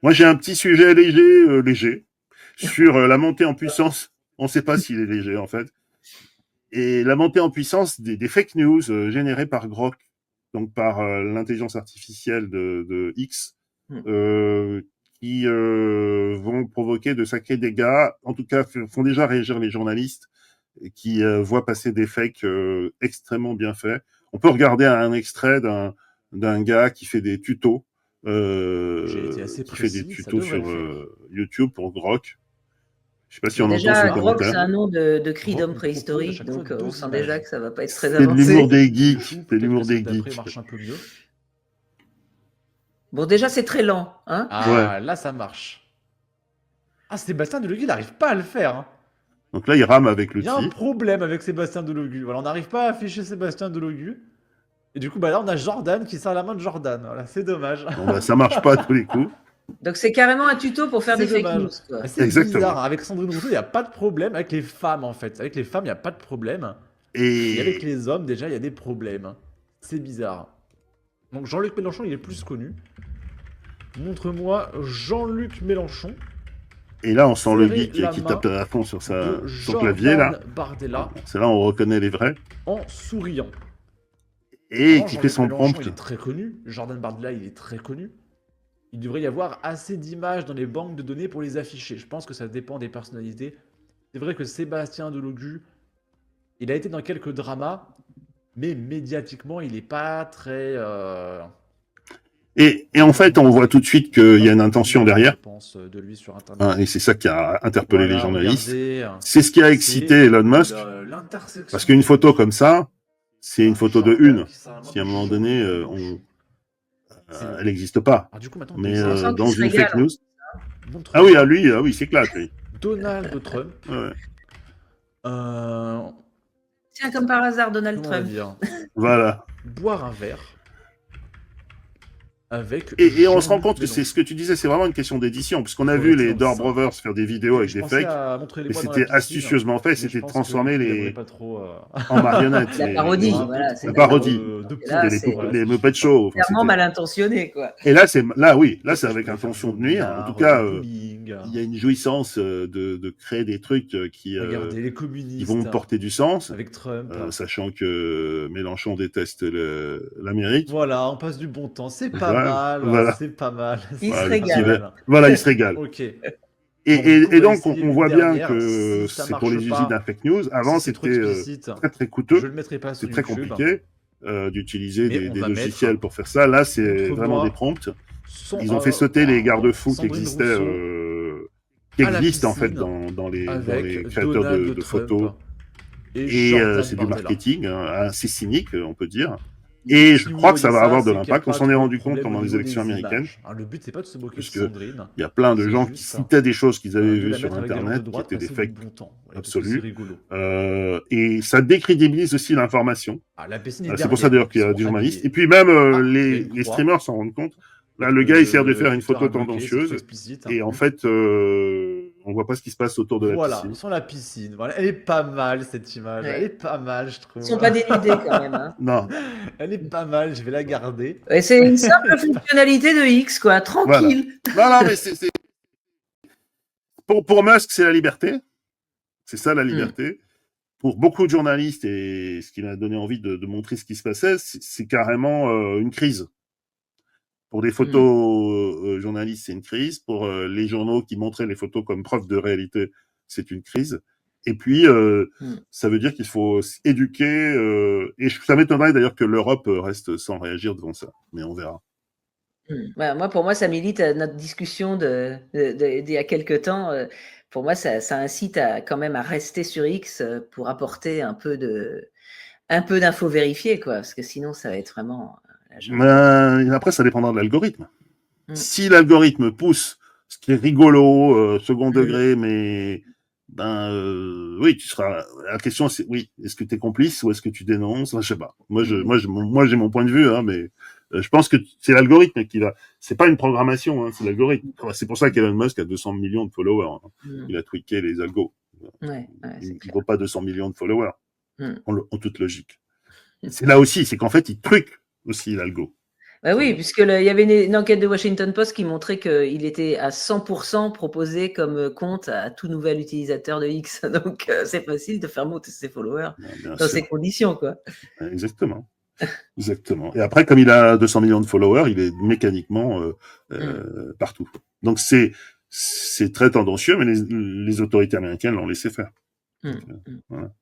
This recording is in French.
Moi, j'ai un petit sujet léger, sur la montée en puissance. On ne sait pas s'il est léger, en fait. Et la montée en puissance des fake news générées par Grok, donc par l'intelligence artificielle de X, Hmm. euh, qui vont provoquer de sacrés dégâts, en tout cas font déjà réagir les journalistes qui voient passer des fakes extrêmement bien faits. On peut regarder un extrait d'un gars qui fait des tutos, J'ai été assez qui fait des précis, ça tutos devrait sur le faire. YouTube pour Grok. Je sais pas si Bon, on entend déjà, son Grok, c'est commentaire. un nom de cri Grok d'homme nous propose à préhistorique, chaque fois donc on 2 sent images. déjà que ça va pas être très C'est de l'humour avancé. des Du geeks. coup, C'est peut-être que l'humour des celle d'après geeks. marche un peu mieux. Bon, déjà, c'est très lent, hein. Ouais. Ah, là, ça marche. Ah, Sébastien Delugue, il n'arrive pas à le faire, hein. Donc là, il rame avec Il y a un l'outil. problème avec Sébastien Delugue. Voilà, on n'arrive pas à afficher Sébastien Delugue. Et du coup, bah là, on a Jordan qui sert la main de Jordan. Voilà, c'est dommage. Bon, bah, ça marche pas à tous les coups. Donc, c'est carrément un tuto pour faire C'est des fake dommage. news, quoi. Mais c'est Exactement. bizarre, hein. Avec Sandrine Rousseau, il n'y a pas de problème. Avec les femmes, en fait. Avec les femmes, il n'y a pas de problème. Et avec Et les hommes, déjà, il y a des problèmes. C'est bizarre. Donc Jean-Luc Mélenchon, il est plus connu. Montre-moi Jean-Luc Mélenchon. Et là, on sent le Serrer geek la qui main tape à fond sur de son clavier, là. Jordan Bardella C'est là où on reconnaît les vrais. en souriant. Et Vraiment, qui fait Jean-Luc son Mélenchon, prompt. il est très connu. Jordan Bardella, il est très connu. Il devrait y avoir assez d'images dans les banques de données pour les afficher. Je pense que ça dépend des personnalités. C'est vrai que Sébastien Delogu, il a été dans quelques dramas, mais médiatiquement, il n'est pas très... Et en fait, on voit tout de suite qu'il y a une intention derrière. Je pense de lui sur Internet. Hein, et c'est ça qui a interpellé les Voilà, journalistes. regardez, C'est ce qui a excité Elon Musk. l'intersection Parce qu'une photo comme ça, c'est une photo de Jordan une. qui sert la main Si à un de moment Jean-Luc donné, Mélenchon. elle n'existe pas. Alors du coup, maintenant, Mais On sent qu'il dans se une fake régale. news. montre Ah oui, à lui, il s'éclate, lui. Donald Trump. Ouais. Tiens, comme par hasard, Donald Comment on va Trump. dire Voilà. boire un verre avec Et on se rend Jean-Luc compte que c'est ce que tu disais, c'est vraiment une question d'édition, puisqu'on a Faut vu rester les dans le Dore sein. Brothers faire des vidéos avec Je des pensais fakes, à montrer les mais bois dans la c'était piscine, astucieusement fait, mais c'était je de pense transformer qu'il devrait les pas trop, en marionnettes. La parodie, voilà, voilà, c'est la de parodie. de Et là, poudre. c'est Voilà, les c'est Muppet super. Show. Enfin, clairement c'était- mal intentionné, quoi. Et là, oui, là, c'est Peut-être avec je pourrais faire intention de jouer au nuire. En tout billard, cas, au bowling. il y a une jouissance de créer des trucs Regardez les qui communistes vont porter du sens, avec Trump. sachant que Mélenchon déteste l'Amérique. Voilà, on passe du bon temps. C'est pas Voilà, mal, voilà. c'est pas mal. Il se Voilà, c'est pas régale. mal. Voilà, il se régale. Ok. Et, Bon, du coup, et on va donc, essayer on une voit bien dernière. que Si ça c'est pour marche les usines à pas, fake news. Avant, si c'est trop c'était explicite, très, très je coûteux. le mettrai pas sur C'est très YouTube. compliqué d'utiliser Mais on des va logiciels mettre pour faire ça. Là, c'est vraiment des Montre-moi prompts. Ils ont fait sauter les garde-fous qui Sandrine existaient, Rousseau qui à la existent en fait piscine dans les avec créateurs Donald de Trump photos. et Et Jordan c'est du Bardella. marketing assez cynique, on peut dire. Et je Si vous crois que ça voyez va avoir de c'est qu'il y a l'impact. On pas s'en est trop de rendu compte problème au pendant les niveau élections des américaines, images. Hein, le but, c'est pas de se moquer de puisque Sandrine, il y a plein de c'est gens qui juste citaient des choses qu'ils avaient de vues la sur mettre avec un angle de Internet, qui droite, étaient des passer du fakes bon temps. Voilà, parce que c'est absolus. rigolo. Et ça décrédibilise aussi l'information. Ah, la piscine est C'est pour ça derrière, d'ailleurs ils qu'il y a sont des journalistes. habillés. Et puis même Ah, il y a une les croix. streamers s'en rendent compte. Là, Peut-être le gars, il sert de que faire une Twitter photo a bloqué, c'est trop tendancieuse. explicite. Et en fait, on voit pas ce qui se passe autour de la Voilà, piscine. ils sont à la piscine. Voilà, elle est pas mal cette image. Ouais. Elle est pas mal, je Ils trouve. sont pas dénudés quand même. Hein. Non, Elle est pas mal, je vais la garder. Et c'est une simple fonctionnalité de X, quoi. voilà. Tranquille. Non, mais pour Musk, c'est la liberté. C'est ça la liberté. Pour beaucoup de journalistes, et ce qui m'a donné envie de montrer ce qui se passait, c'est carrément une crise. Pour des photos journalistes, c'est une crise. Pour les journaux qui montraient les photos comme preuve de réalité, c'est une crise. Et puis, ça veut dire qu'il faut éduquer. Et ça m'étonnerait d'ailleurs que l'Europe reste sans réagir devant ça. Mais on verra. Moi, pour moi, ça milite à notre discussion d'il y a quelque temps. Pour moi, ça incite quand même à rester sur X pour apporter un peu d'infos vérifiées, quoi. Parce que sinon, ça va être vraiment la jungle. Mais après, ça dépendra de l'algorithme. Si l'algorithme pousse ce qui est rigolo, second degré, mais oui, tu seras. La question, c'est oui, est-ce que tu es complice ou est-ce que tu dénonces? Je sais pas. Moi, j'ai mon point de vue, hein, mais je pense que c'est l'algorithme qui va. C'est pas une programmation, hein, c'est l'algorithme. C'est pour ça qu'Elon Musk a 200 millions de followers. Hein. Il a tweaké les algos. Il ne vaut pas 200 millions de followers, en toute logique. C'est là aussi, c'est qu'en fait, il truque aussi l'algo. Bah oui, puisque il y avait une enquête de Washington Post qui montrait qu'il était à 100% proposé comme compte à tout nouvel utilisateur de X. Donc c'est facile de faire monter ses followers Bien dans sûr. ces conditions, quoi. Exactement. Exactement. Et après, comme il a 200 millions de followers, il est mécaniquement partout. Donc c'est très tendancieux, mais les autorités américaines l'ont laissé faire. Donc, voilà.